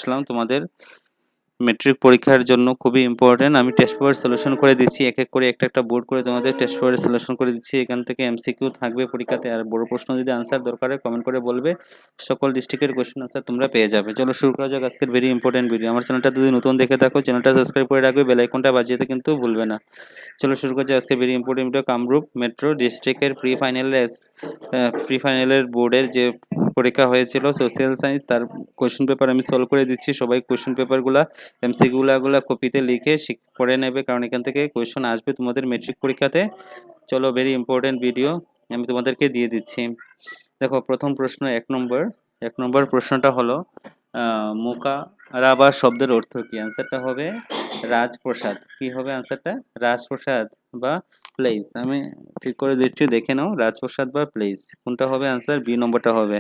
আসলাম তোমাদের মেট্রিক পরীক্ষার জন্য খুবই ইম্পর্টেন্ট। আমি টেস্ট পেপার সলিউশন করে দিচ্ছি, এক এক করে একটা বোর্ড করে তোমাদের টেস্ট পেপারে সলিউশন করে দিচ্ছি। এখান থেকে এমসিকিউ থাকবে পরীক্ষাতে, আর বড় প্রশ্ন যদি আনসার দরকার হয় কমেন্ট করে বলবে, সকল ডিস্ট্রিক্টের কোশ্চেন আনসার তোমরা পেয়ে যাবে। চলো শুরু করা যাক আজকের ভেরি ইম্পর্টেন্ট ভিডিও। আমার চ্যানেলটা যদি নতুন দেখে থাকো চ্যানেলটা সাবস্ক্রাইব করে রাখবে, বেল আইকনটা বাজিয়ে দিতে কিন্তু ভুলবে না। চলো শুরু করছি আজকে very important video. Kamrup metro ডিস্ট্রিক্টের প্রি ফাইনালের বোর্ডের যে পরীক্ষা হয়েছিল সোশ্যাল সায়েন্স, তার কোশ্চেন পেপার আমি সলভ করে দিচ্ছি। সবাই কোশ্চেন পেপারগুলো এমসিকিউগুলো কপিতে লিখে পড়ে নেবে, কারণ এখান থেকে কোশ্চেন আসবে তোমাদের মেট্রিক পরীক্ষাতে। চলো ভেরি ইম্পর্টেন্ট ভিডিও আমি তোমাদেরকে দিয়ে দিচ্ছি। দেখো প্রথম প্রশ্ন এক নম্বর প্রশ্নটা হলো মোকারাবা শব্দের অর্থ কি? অ্যান্সারটা হবে রাজপ্রসাদ। কি হবে অ্যান্সারটা? রাজপ্রসাদ বা প্লেস। আমি ঠিক করে দিচ্ছি, দেখে নাও, রাজপ্রসাদ বা প্লেস কোনটা হবে অ্যান্সার? বি নম্বরটা হবে।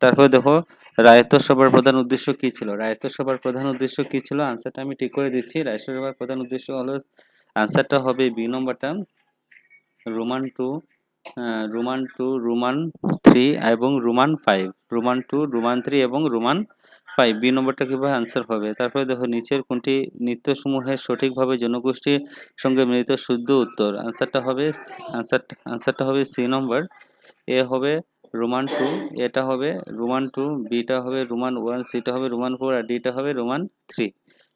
তারপরে দেখো রায়ত সভার প্রধান উদ্দেশ্য কি ছিল? রায়ত সভার প্রধান উদ্দেশ্য কি ছিল? আনসারটা আমি ঠিক করে দিচ্ছি। রায়ত সভার প্রধান উদ্দেশ্য হলো, আনসারটা হবে বি নম্বরটা, রোমান টু রোমান 3 এবং রোমান 5। রোমান 2, রোমান 3 এবং রোমান 5, বি নম্বরটা কিভাবে আনসার হবে। তারপরে দেখো নিচের কোনটি নৃত্যসমূহের সঠিকভাবে জনগোষ্ঠীর সঙ্গে মিলিত শুদ্ধ উত্তর? আনসারটা হবে সি নম্বর। এ হবে রোমান 2, এটা হবে রোমান 2, বিটা হবে রোমান 1, সিটা হবে রোমান 4 আর ডিটা হবে রোমান 3।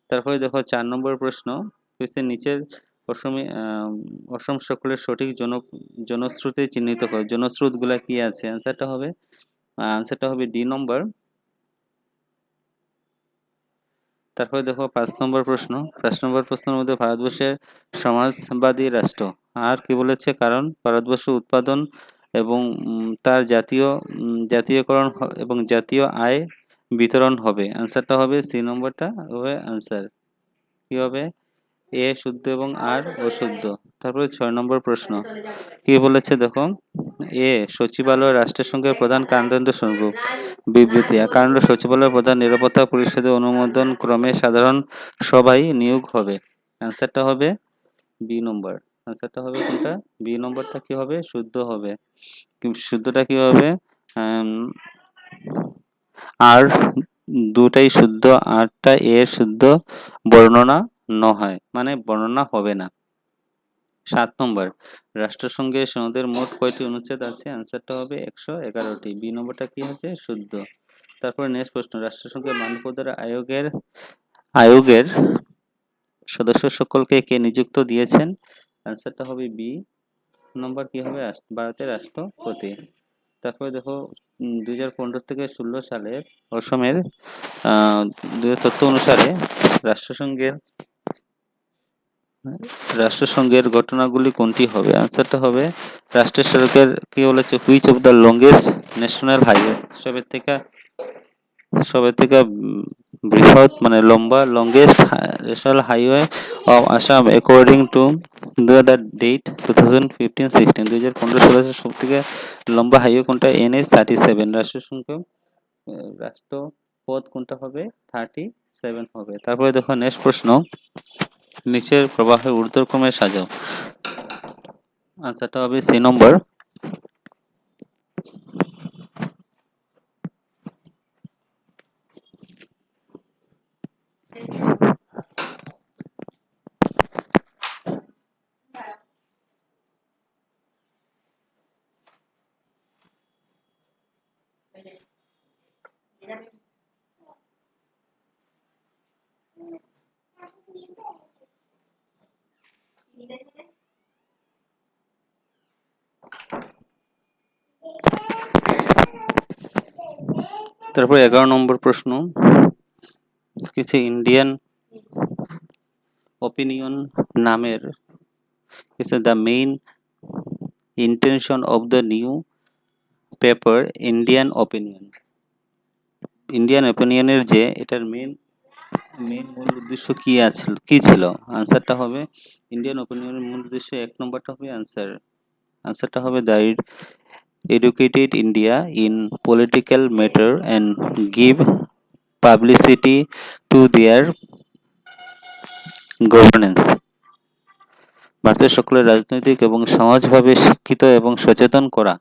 তারপরে দেখো 4 নম্বর প্রশ্ন, নিচের অসম সকলের সঠিক জনশ্রুতি চিহ্নিত করে। জনশ্রুতগুলা কি আছে? আনসারটা হবে ডি নম্বর। তারপরে দেখো 5 নম্বর প্রশ্নের মধ্যে ভারতবর্ষের সমাজবাদী রাষ্ট্র আর কি বলেছে? কারণ ভারতবর্ষ উৎপাদন এবং তার জাতীয়করণ এবং জাতীয় আয় বিতরণ হবে। আনসারটা হবে সি নম্বরটা হবে আনসার। কি হবে? এ শুদ্ধ এবং আর অশুদ্ধ। তারপরে 6 নম্বর প্রশ্ন কি বলেছে দেখো, এ সচিবালয় রাষ্ট্রের সঙ্গে প্রধান কার্যক্রম স্বরূপ বিবৃতি। কারণ সচিবালয় প্রধান নিরাপত্তা পরিষদের অনুমোদন ক্রমে সাধারণ সভায় নিয়োগ হবে। অ্যান্সারটা হবে বি নম্বর। আনসারটা হবে কোনটা? বি নম্বরটা কি হবে? শুদ্ধ হবে। শুদ্ধটা কি হবে? আর দুটাই শুদ্ধ, আরটা এর শুদ্ধ বর্ণনা নয়, মানে বর্ণনা হবে না। 7 নম্বর, রাষ্ট্রসংঘের সনদের মোট কয়টি অনুচ্ছেদ আছে? আনসারটা হবে 111টি। বি নম্বরটা কি আছে? শুদ্ধ। তারপরে নেক্সট প্রশ্ন, রাষ্ট্রসংঘের মানবাধিকার আয়োগের সদস্য সকলকে কে নিযুক্ত দিয়েছেন? আনসারটা হবে বি নম্বর। কি হবে? ভারতের রাষ্ট্রপতি। তারপরে দেখো 2015 থেকে 16 সালের অসমের তথ্য অনুসারে রাষ্ট্রসংঘের ঘটনাগুলি কোনটি হবে? আনসারটা হবে রাষ্ট্রের সড়কের কি বলেছে, which of the longest national highway, সবের থেকে বৃহৎ মানে লম্বা longest national highway of Assam according to the date 2015-16। 2015-16 সব থেকে লম্বা হাইওয়ে কোনটা? NH 37। রাষ্ট্রপথ কোনটা হবে? 37 হবে। তারপরে দেখো নেক্সট প্রশ্ন, নিচের প্রবাহে ঊর্ধ্বক্রমে সাজাও। আনসারটা হবে সি নম্বর। তারপর 11 নম্বর প্রশ্ন, কিছু ইন্ডিয়ান ওপিনিয়ন নামের the main intention of the new paper Indian ওপিনিয়নের যে এটার মেইন মূল উদ্দেশ্য কি ছিল? আনসারটা হবে ইন্ডিয়ান ওপিনিয়নের মূল উদ্দেশ্য 1 নম্বরটা হবে আনসারটা হবে the educated India in political matter and give publicity to their governance। ভারতের সকলের রাজনৈতিক এবং সমাজভাবে শিক্ষিত এবং সচেতন করা।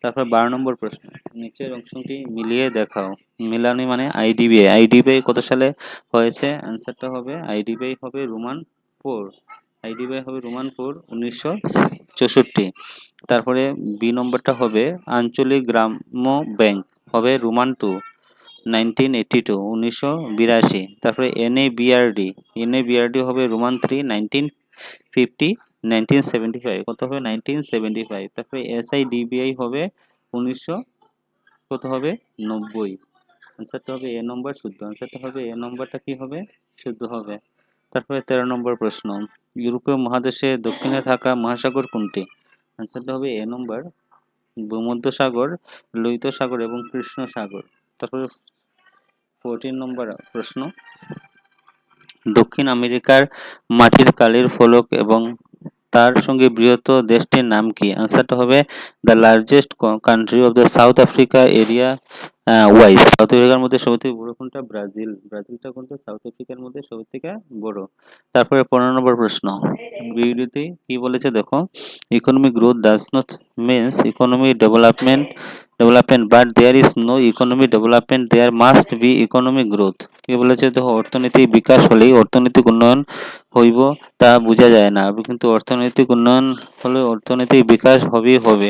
তারপর 12 নম্বর প্রশ্ন, নিচের অংশটি মিলিয়ে দেখাও। মিলানি মানে আইডিবিআই। আইডিবিআই কত সালে হয়েছে? অ্যান্সারটা হবে আইডিবিআই হবে রোমান 4। আইডিবিআই হবে রোমান 4 1964। তারপরে বি নম্বরটা হবে আঞ্চলিক গ্রাম্য ব্যাংক, হবে রোমান 2 1982 1982। তারপরে এনএবিআরডি, এনএবিআরডি হবে রোমান 3 1950 1975। কত হবে? 1975। তারপরে এসআইডিবিআই হবে 1900 কত হবে? 90। আনসারটা হবে এ নম্বর শুদ্ধ। আনসারটা হবে এ নম্বরটা কি হবে? শুদ্ধ হবে। তারপরে 13 নম্বর প্রশ্ন, ইউরোপীয় মহাদেশে দক্ষিণে থাকা মহাসাগর কোনটি? আনসারটা হবে এ নম্বর ভূমধ্যসাগর, লোহিত সাগর এবং কৃষ্ণ সাগর। তারপরে 14 নম্বর প্রশ্ন, দক্ষিণ আমেরিকার মাটির কালির ফলক এবং তার সঙ্গে বৃহত্তর দেশটির নাম কি? আনসারটা হবে the largest country of the south Africa area wise. South আফ্রিকার মধ্যে সবথেকে বড় কোনটা? ব্রাজিল। ব্রাজিলটা কোনটা? সাউথ আফ্রিকার মধ্যে সবথেকে বড়। তারপরে 15 নম্বর প্রশ্ন, বিবৃতি কি বলেছে দেখো, economic growth does not means economic development but there is no economic development, there must be economic growth. কি বলেছে দেখো, অর্থনৈতিক বিকাশ হলেই অর্থনৈতিক উন্নয়ন হইব তা বোঝা যায় না, কিন্তু অর্থনৈতিক উন্নয়ন হলে অর্থনৈতিক বিকাশ হবেই হবে।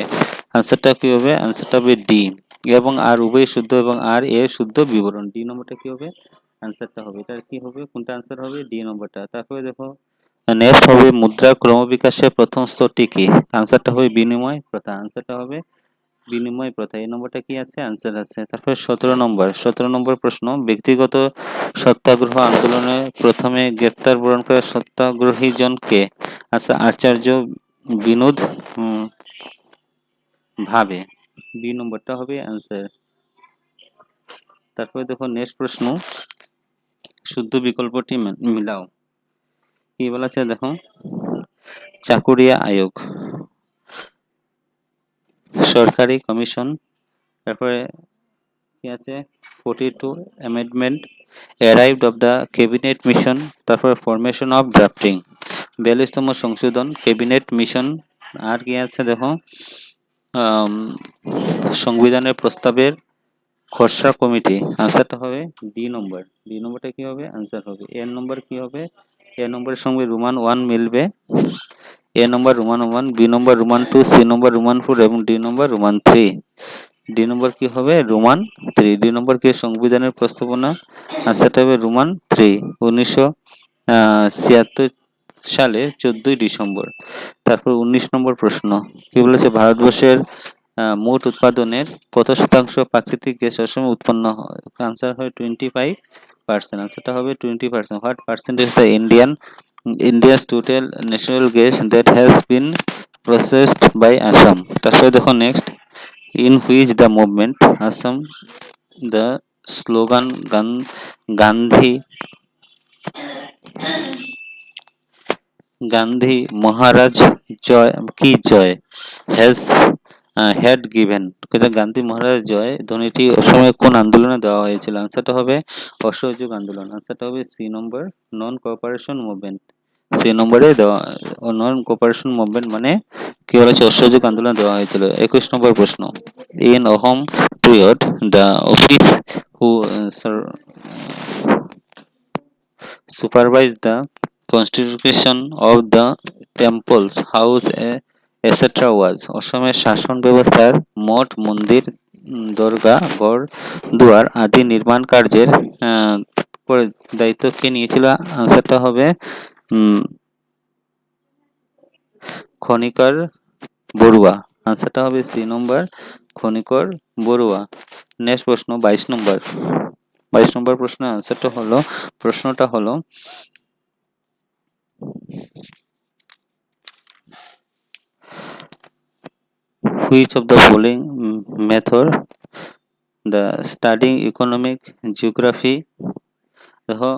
আনসারটা কি হবে? আনসারটা হবে ডি। এবং আর উভয় শুদ্ধ এবং আর এ শুদ্ধ বিবরণ। ডি নম্বরটা কি হবে? আনসারটা হবে, এটা কি হবে? কোনটা আনসার হবে? ডি নম্বরটা। তারপরে দেখো নেক্সট হবে মুদ্রার ক্রমবিকাশের প্রথম স্তরটি কি? আনসারটা হবে বিনিময় প্রথা। আনসারটা হবে বিনিময় প্রথা। এই নম্বরটা কি আছে? আনসার আছে। তারপরে 17 নম্বর প্রশ্ন, ব্যক্তিগত সত্যাগ্রহ আন্দোলনে প্রথমে গ্রেপ্তার বরণ করা সত্যাগ্রহী জন কে? আচ্ছা, আচার্য বিনোদ ভাবে। বি নম্বরটা হবে আনসার। তারপরে দেখো নেক্সট প্রশ্ন, শুদ্ধ বিকল্পটি মিলাও। কি বলা আছে দেখো, চাকুরিয়া আয়োগ, সরকারি কমিশন, তারপরে কি আছে 42 amendment, arrived of the cabinet mission, তারপরে ফরমেশন অফ ড্রাফটিং, 42তম সংশোধন, ক্যাবিনেট মিশন, আর কি আছে দেখো সংবিধানের প্রস্তাবের খসড়া কমিটি। আনসারটা হবে ডি নম্বর। ডি নম্বরটা কি হবে? আনসার হবে। এর নম্বর কি হবে? এ নম্বরের সঙ্গে রোমান 1 মিলবে, এ নম্বর রোমান 1, বি নম্বর রোমান 2, সি নম্বর রোমান 4 এবং ডি নম্বর রোমান 3। ডি নম্বর কি হবে? রোমান 3। ডি নম্বর কি? সংবিধানের প্রস্তাবনা। আনসারটা হবে রোমান 3, 1976 সালে 14 ডিসেম্বর। তারপর 19 নম্বর প্রশ্ন, কি বলেছে, ভারতবর্ষের মোট উৎপাদনের কত শতাংশ প্রাকৃতিক গ্যাস সবসময় উৎপন্ন হয়? আনসার হয় 25%। আনসারটা হবে 20%। What percentage the India's total natural gas that has been processed by Assam? তারপরে দেখো next, in which the movement Assam the slogan Gandhi Gandhi Maharaj জয় কি জয় has had given, Gandhi Maharaj জয় ধ্বনিটি অসময়ে কোন আন্দোলনে দেওয়া হয়েছিল? আনসারটা হবে অসহযোগ আন্দোলন। আনসারটা হবে সি নম্বর, নন কোঅপারেশন মুভমেন্ট। সি নম্বরে দেওয়া, নন কোঅপারেশন মুভমেন্ট মানে কি বলেছে, অসহযোগ আন্দোলন দেওয়া হয়েছিল। 21 নম্বর প্রশ্ন, in Ahom period the office who supervised the constitution of the temples house etc. was। অসমের শাসন ব্যবস্থার মঠ মন্দির দরগা ঘর দুয়ার আদি নির্মাণ কার্যের দায়িত্ব কে নিয়েছিল? আনসারটা হবে খনিকর বড়ুয়া। আনসারটা হবে সি নম্বর, খনিকর বড়ুয়া। নেক্সট প্রশ্ন 22 নম্বর। 22 নম্বর প্রশ্নের আনসারটা হলো, প্রশ্নটা হলো which of the following method the studying economic geography, দেখো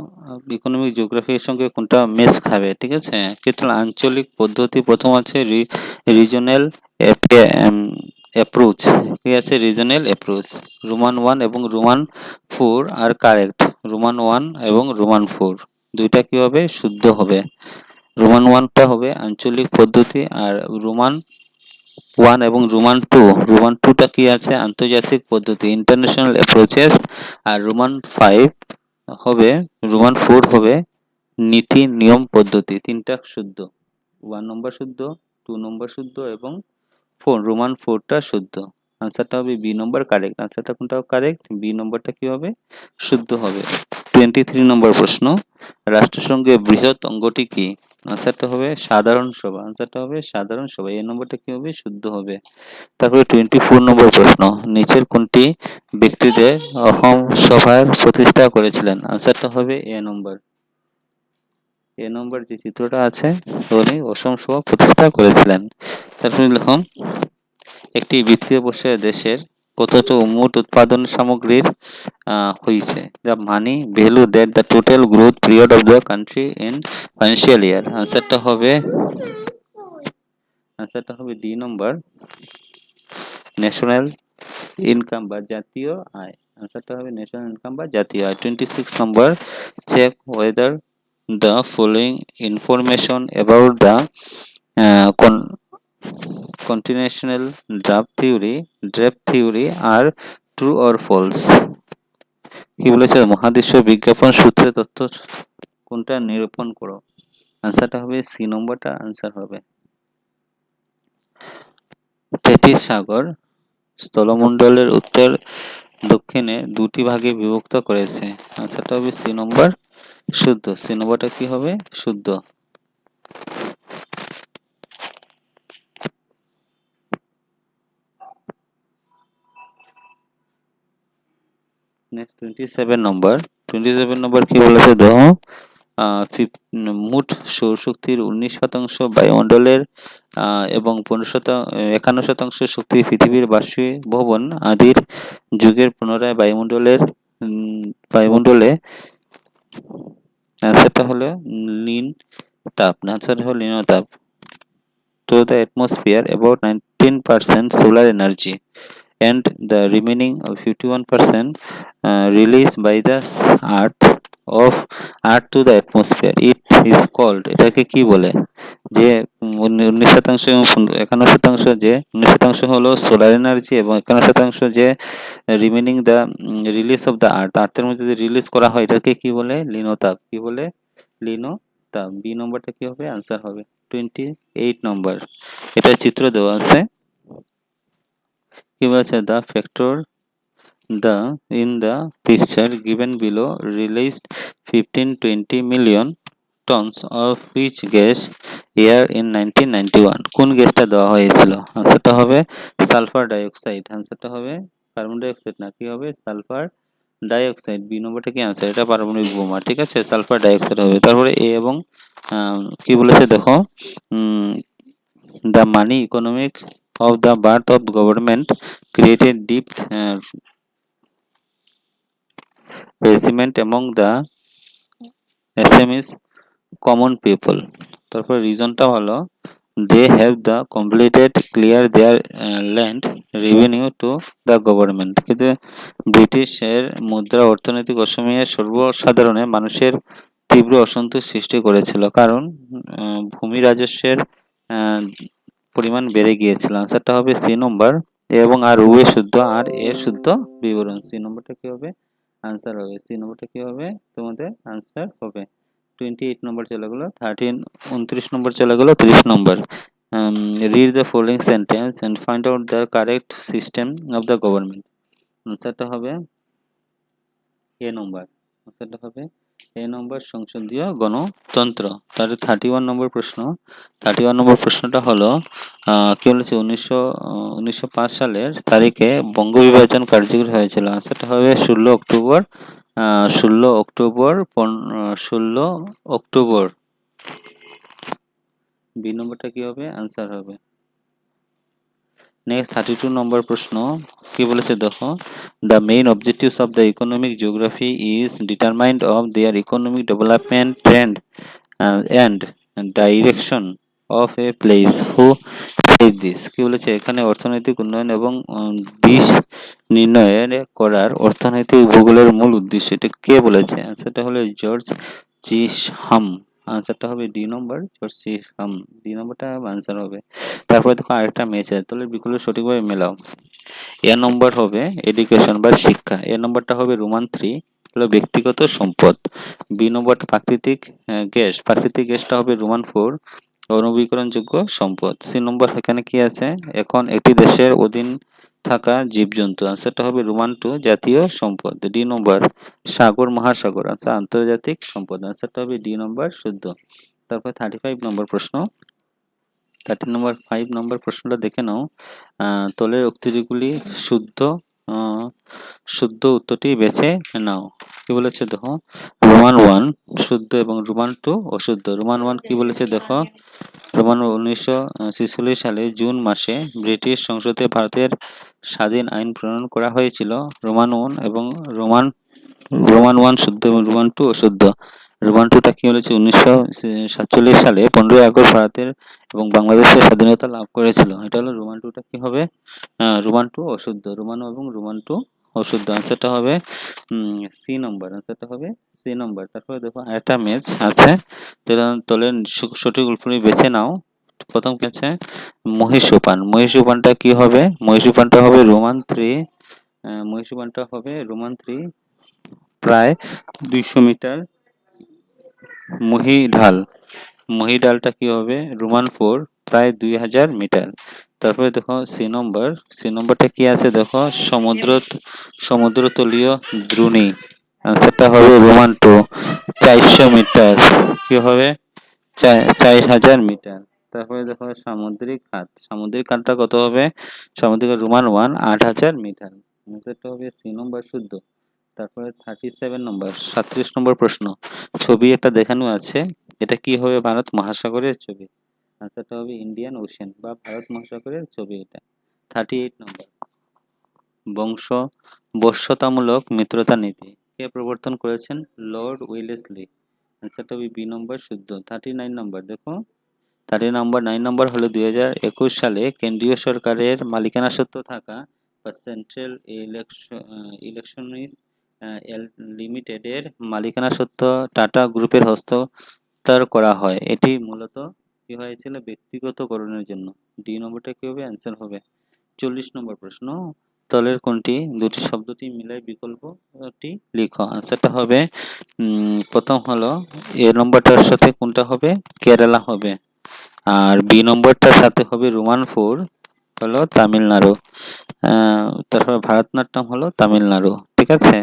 ইকোনমিক জিওগ্রাফির সঙ্গে কোনটা ম্যাচ খাবে? ঠিক আছে, ক্ষেত্রে আঞ্চলিক পদ্ধতি প্রথম আছে রিজনাল অ্যাপ্রোচ। ঠিক আছে, রিজনাল অ্যাপ্রোচ। রোমান 1 এবং রোমান 4 আর কারেক্ট। রোমান 1 এবং রোমান 4 দুইটা কি হবে? শুদ্ধ হবে। রোমান 1টা হবে আঞ্চলিক পদ্ধতি আর রোমান ওয়ান এবং রোমান টুটা কি আছে, আন্তর্জাতিক পদ্ধতি, ইন্টারন্যাশনাল অ্যাপ্রোচেস। আর রোমান ফোর হবে নীতি নিয়ম পদ্ধতি। তিনটা শুদ্ধ, 1 নম্বর শুদ্ধ, 2 নম্বর শুদ্ধ এবং রোমান ফোরটা শুদ্ধ। আনসারটা হবে বি নম্বর কারেক্ট। আনসারটা কোনটা কারেক্ট, বি নম্বরটা কি হবে, শুদ্ধ হবে। 23 নম্বর প্রশ্ন, রাষ্ট্রসংঘের বৃহৎ অঙ্গটি কি? আনসারটা হবে সাধারণ সভা। আনসারটা হবে সাধারণ সভা, এই নম্বরটা কি হবে, শুদ্ধ হবে। তারপরে 24 নম্বর প্রশ্ন, নিচের কোনটি ব্যক্তিদের অসম সভার প্রতিষ্ঠা করেছিলেন? আনসারটা হবে এ নম্বর যে চিত্রটা আছে উনি অসম সভা প্রতিষ্ঠা করেছিলেন। তারপরে লিখুন, একটি বিত্তীয় বর্ষে দেশের কতটা মোট উৎপাদন সামগ্রীর হয়েছে, যা মানি value that the total growth period of the country in financial year. আনসারটা হবে ডি নম্বর, ন্যাশনাল ইনকাম বা জাতীয় আয়। আনসারটা হবে ন্যাশনাল ইনকাম বা জাতীয় আয়। 26 number, check whether the following information about the continental drift theory are true or false. কি বলেছে, মহাদেশীয় বিজ্ঞাপন সূত্রে তথ্য কোনটা নিরূপণ করো। আনসারটা হবে সি নম্বরটা আনসার হবে। তেথিস সাগর স্থলমণ্ডলের উত্তর দক্ষিণে দুটি ভাগে বিভক্ত করেছে। আনসারটা হবে সি নম্বর শুদ্ধ। সি নম্বরটা কি হবে, শুদ্ধ। নেক্সট 27 নম্বর কি বলেছে, দেখো মোট সৌরশক্তির 19% বায়ুমণ্ডলের এবং 51% শক্তি পৃথিবীর বাষ্পীভবন আদির যুগের পুনরায় বায়ুমণ্ডলে। আনসারটা হলো লিন তাপ। আনসার হলো লিন তাপ। To the atmosphere about 19% solar energy and the remaining 51% released by the earth to the atmosphere. It is called, এটাকে কি বলে, যে 19% এবং 51% যে 19% হলো সোলার এনার্জি এবং 51% যে remaining the release of the আর্থের মধ্যে যে রিলিজ করা হয় এটাকে কি বলে, লিনোতাপ। কি বলে, লিনোতাপ। বি নম্বরটা কি হবে, আনসার হবে। 28 নম্বর, এটা চিত্র দেওয়া আছে। কি বলেছে, the factor in the picture given below released 15-20 million tons of which gas air in 1991। কোন গ্যাসটা দেওয়া হয়েছিল? আনসারটা হবে সালফার ডাইঅক্সাইড। আনসারটা হবে কার্বন ডাইঅক্সাইড না, কি হবে, সালফার ডাইঅক্সাইড। বি নম্বরটা কি আনসার, এটা পারমাণবিক বোমা, ঠিক আছে, সালফার ডাইঅক্সাইড হবে। তারপরে এ এবং কি বলেছে দেখো, the money economic of the birth of government created deep resentment among the SMEs common people। তারপর রিজনটা হলো they have the completed clear their land revenue to the government। কিন্তু ব্রিটিশের মুদ্রা অর্থনৈতিক অসময়ে সর্বসাধারণে মানুষের তীব্র অসন্তোষ সৃষ্টি করেছিল, কারণ ভূমি রাজস্বের পরিমাণ বেড়ে গিয়েছিল। আনসারটা হবে সি নম্বর। এবং আর উভয় শুদ্ধ, আর এর শুদ্ধ বিবরণ। সি নম্বরটা কি হবে, আনসার হবে। সি নম্বরটা কি হবে, তোমাদের আনসার হবে। 28 নম্বর চলে গেলো। 29 নম্বর চলে গেলো। 30 নম্বর, read the following sentence and find out the correct system of the government। আনসারটা হবে এ নম্বর। আনসারটা হবে এ নম্বর, সংসদীয় গণতন্ত্র। তাহলে 31 নম্বর প্রশ্ন। 31 নম্বর প্রশ্নটা হলো কি বলেছে, 1905 সালের তারিখে বঙ্গবিভাজন কার্যকরী হয়েছিল। আনসারটা হবে 16 অক্টোবর। 16 অক্টোবর। বি নম্বরটা কি হবে, আনসার হবে। নেক্সট 32 নম্বর প্রশ্ন কি বলেছে দেখো, the main objectives of the economic geography is determined of their economic development trend and direction of a place. Who said this? কি বলেছে, এখানে অর্থনৈতিক উন্নয়ন এবং দিশ নির্ণয় করার অর্থনৈতিক ভূগোলের মূল উদ্দেশ্য, এটা কে বলেছে? আনসারটা হলো জর্জ জি হাম। আনসারটা হবে ডি নম্বর। ডি নম্বরটা আনসার হবে। তারপরে দেখো আরেকটা ম্যাচ আছে, তাহলে বিকল্প সঠিকভাবে মেলাও। এ নম্বর হবে এডুকেশন বা শিক্ষা, এ নম্বরটা হবে রোমান 3 হলো ব্যক্তিগত সম্পদ। বি নম্বরটা প্রাকৃতিক গ্যাস, প্রাকৃতিক গ্যাসটা হবে রোমান 4 অনবীকরণযোগ্য সম্পদ। সি নম্বর এখানে কি আছে, এখন একটি দেশের অধীন থাকা জীবজন্তু, আনসারটা হবে রোমান 2 জাতীয় সম্পদ। ডি নম্বর সাগর মহাসাগর, আচ্ছা আন্তর্জাতিক সম্পদ, আনসারটা হবে ডি নম্বর শুদ্ধ। তারপর 35 নম্বর প্রশ্ন, 5 নম্বর প্রশ্নটা দেখে নাও। তলের উক্তিগুলি শুদ্ধ, শুদ্ধ উত্তরটি বেছে নাও। কি বলেছে দেখো, রোমান 1 শুদ্ধ এবং রোমান 2 অশুদ্ধ। রোমান 1 কি বলেছে দেখো, রোমান 1946 সালে জুন মাসে ব্রিটিশ সংসদে ভারতের স্বাধীন আইন প্রণয়ন করা হয়েছিল। রোমান 1 এবং রোমান রোমান 1 শুদ্ধ এবং রোমান 2 অশুদ্ধ। রোমান 2টা কি বলেছে, 1947 সালে 15ই আগস্ট ভারতের এবং বাংলাদেশের স্বাধীনতা লাভ করেছিল। এটা হলো রোমান 2টা কি হবে, রোমান 2 অশুদ্ধ। রোমান এবং রোমান 2 অশুদ্ধ, আনসারটা হবে সি নম্বর, আনসারটা হবে সি নম্বর। তারপরে দেখো একটা ম্যাচ আছে, তোলের সঠিক উত্তরটি বেছে নাও। প্রথম কি আছে, মহীসোপান, মহীসোপানটা কি হবে, মহীসোপানটা হবে রোমান 3, মহীসোপানটা হবে রোমান 3 প্রায় 200 মিটার। মহীঢাল, মহীঢালটা কি হবে রোমান 4 প্রায় 2000 মিটার। তারপরে দেখো সি নম্বর, সি নম্বরটা কি আছে দেখো, সমুদ্রতলীয় দ্রোণী, আনসারটা হবে রোমান 2 400 মিটার। কি হবে 4000 মিটার। তারপরে দেখো সামুদ্রিক খাত, সামুদ্রিক খাতটা কত হবে, সামুদ্রিক রোমান 1 8000 মিটার, আনসারটা হবে সি নম্বর শুদ্ধ। তারপরে 37 নম্বর, 37 নম্বর প্রশ্ন, ছবি একটা দেখানো আছে, এটা কি হবে, ভারত মহাসাগরের ছবি, আনসারটা হবে ইন্ডিয়ান ওশেন বা ভারত মহাসাগরের ছবি এটা। 38 নম্বর, বংশ বশ্যতামূলক মিত্রতা নীতি কে প্রবর্তন করেছেন, লর্ড ওয়েলেসলি, আনসারটা হবে বি নম্বর শুদ্ধ। 39 নম্বর দেখো, 9 নম্বর হলো 2021 সালে কেন্দ্রীয় সরকারের মালিকানাসত্ত্ব থাকা বা সেন্ট্রাল ইলেকট্রনিক্স লিমিটেডের মালিকানাসত্ত্ব টাটা গ্রুপের হস্তান্তর করা হয়। এটি মূলত কি হয়েছিল, ব্যক্তিগতকরণের জন্য। ডি নম্বরটা কি হবে, অ্যান্সার হবে। 40 নম্বর প্রশ্ন, তলের কোনটি দুটি শব্দটি মিলাই বিকল্পটি লিখো, আনসারটা হবে প্রথম হলো এ নম্বরটার সাথে কোনটা হবে, কেরালা হবে, আর বি নম্বরটার সাথে হবে রোমান 4 হলো তামিলনাড়ু। তারপর ভারতনাট্যম হলো তামিলনাড়ু, ঠিক আছে।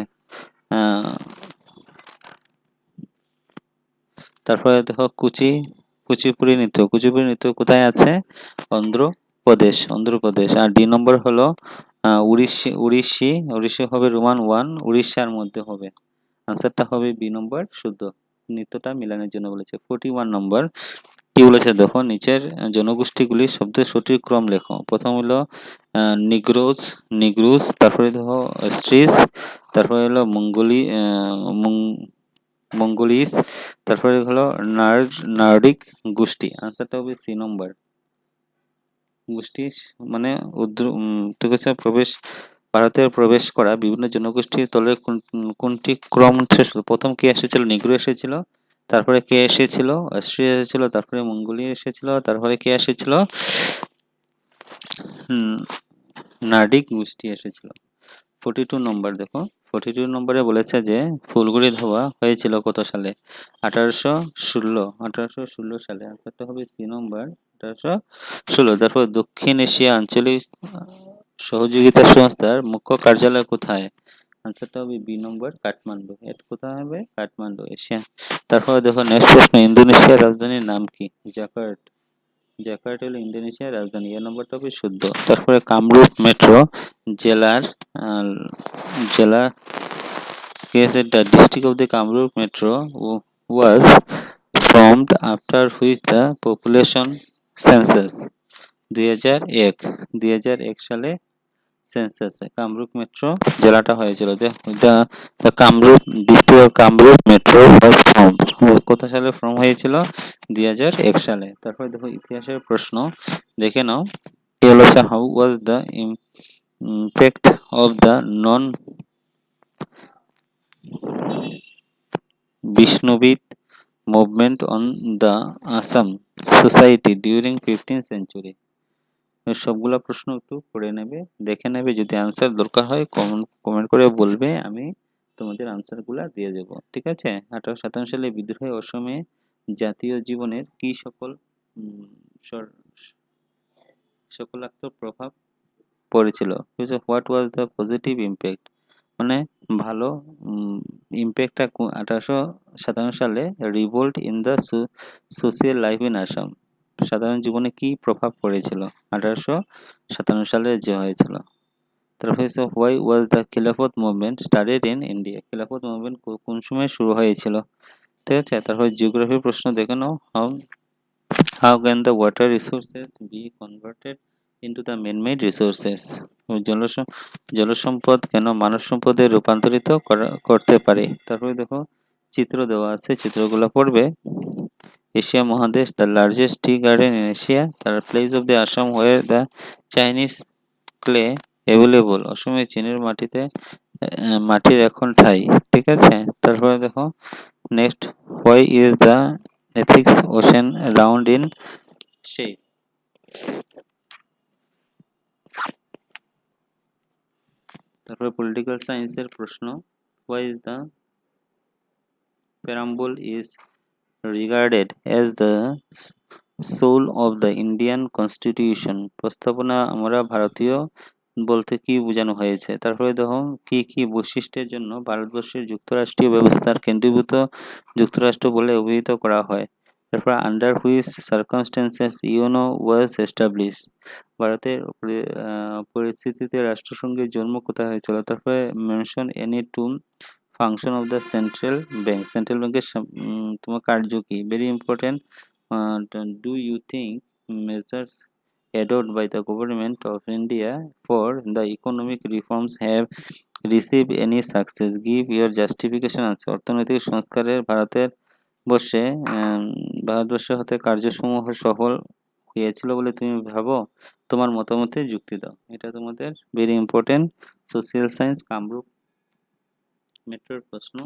তারপরে দেখো কুচিপুড়ি নৃত্য, কুচিপুড়ি নৃত্য কোথায় আছে, অন্ধ্রপ্রদেশ। আর ডি নম্বর হলো উড়িষ্যি হবে রোমান 1 উড়িষ্যার মধ্যে হবে, আনসারটা হবে বি নম্বর শুদ্ধ। নৃত্যটা মিলানের জন্য বলেছে। 41 নম্বর কি বলেছে দেখো, নিচের জনগোষ্ঠীগুলির শব্দের সঠিক ক্রম লেখো। প্রথম হলো নিগ্রোজ, তারপরে দেখো স্ট্রিস, তারপরে হলো মঙ্গোলিস, তারপরে হলো নার্ডিক গোষ্ঠী, আনসারটা হবে সি নম্বর। গোষ্ঠী মানে ভারতের প্রবেশ করা বিভিন্ন জনগোষ্ঠীর তলের কোনটি ক্রম শেষ, প্রথম কে এসেছিল, নিগ্রো এসেছিল, তারপরে কে এসেছিল, অস্ট্রিয়া এসেছিল, তারপরে মঙ্গোলিয়া এসেছিল, তারপরে কে এসেছিল, নার্ডিক গোষ্ঠী এসেছিল। 42 নম্বর দেখো, 42 নম্বরে বলেছে যে ফুলগুলি ধোয়া হয়েছিল কত সালে, 1816 সালে, আনসারটা হবে সি নম্বর 1816। তারপর দক্ষিণ এশিয়া আঞ্চলিক সহযোগিতা সংস্থার মুখ্য কার্যালয় কোথায়, আনসারটা হবে বি নম্বর কাঠমান্ডু। এটা কোথায় হবে, কাঠমান্ডু, এশিয়া। তারপরে দেখো নেক্সট প্রশ্ন, ইন্দোনেশিয়ার রাজধানীর নাম কি, জাকার্তা হলো ইন্দোনেশিয়ার রাজধানী, এ নম্বরটা হবে শুদ্ধ। তারপরে কামরূপ মেট্রো জেলার জেলা কি আছে, the district of the Kamrup Metro was formed after which the population census 2001 সালে সেন্সাসে কামরূপ মেট্রো জেলাটা হয়েছিল। The Kamrup district of Kamrup metro was formed, কত সালে ফর্ম হয়েছিল, 2001 সালে। তারপরে দেখো ইতিহাসের প্রশ্ন দেখে নাও, কি বলেছে, how was the impact of the non Vaishnavite movement on the Assam society during 15th century. সবগুলা প্রশ্ন একটু পড়ে নেবে, দেখে নেবে, যদি আনসার দরকার হয় কমেন্ট করে বলবে, আমি তোমাদের আনসারগুলা দিয়ে দেবো, ঠিক আছে। 1857 সালে বিদ্রোহে অসমে জাতীয় জীবনের কি সকলাত্মক প্রভাব পড়েছিল? What was the positive impact, মানে ভালো ইম্প্যাক্টটা 1857 সালে revolt in the social life in Assam, সাধারণ জীবনে কি প্রভাব পড়েছিল 1857 সালে যে হয়েছিল। তারপর হচ্ছে হোয়াই ওয়াজ দ্য খিলাফত মুভমেন্ট স্টার্টেড ইন ইন্ডিয়া, খিলাফত মুভমেন্ট কোন সময় শুরু হয়েছিল, ঠিক আছে। তারপর জিওগ্রাফি প্রশ্ন দেখে নাও, how can the water resources be converted into the made resources, জলসম্পদ কেন মানব সম্পদে রূপান্তরিত করতে পারে। তারপরে দেখো চিত্র দেওয়া আছে, চিত্রগুলো পড়বে। এশিয়া মহাদেশ, the largest tea garden in Asia, তার place of the Assam where the Chinese clay available, অসমে চীনের মাটির এখন ঠাই, ঠিক আছে। তারপরে দেখো next, why is the ethics ocean round in shape. তারপরে পলিটিক্যাল সায়েন্সের প্রশ্ন, why is the preamble is regarded as the soul of the Indian Constitution, প্রস্তাবনা আমরা ভারতীয় বলতে কি বোঝানো হয়েছে। তারপরে দেখো কি কি বৈশিষ্ট্যের জন্য ভারতবর্ষের যুক্তরাষ্ট্রীয় ব্যবস্থার কেন্দ্রীভূত যুক্তরাষ্ট্র বলে অভিহিত করা হয়। তারপর under which circumstances UNO was establish, ভারতের পরিস্থিতিতে রাষ্ট্রসংঘের জন্ম কোথায় হয়েছিল। তারপরে mention any two function of the central bank, central ব্যাংকের তোমার কার্য কি, very important. Do you think measures adopted by the government of India for the economic reforms have received any success, give your justification আছে। অর্থনৈতিক সংস্কারের ভারতবর্ষে হতে কার্যসমূহ সফল হয়েছিল বলে তুমি ভাবো, তোমার মতামতে যুক্তি দাও। এটা তোমাদের very important social science Kamrup মেট্রোর প্রশ্ন।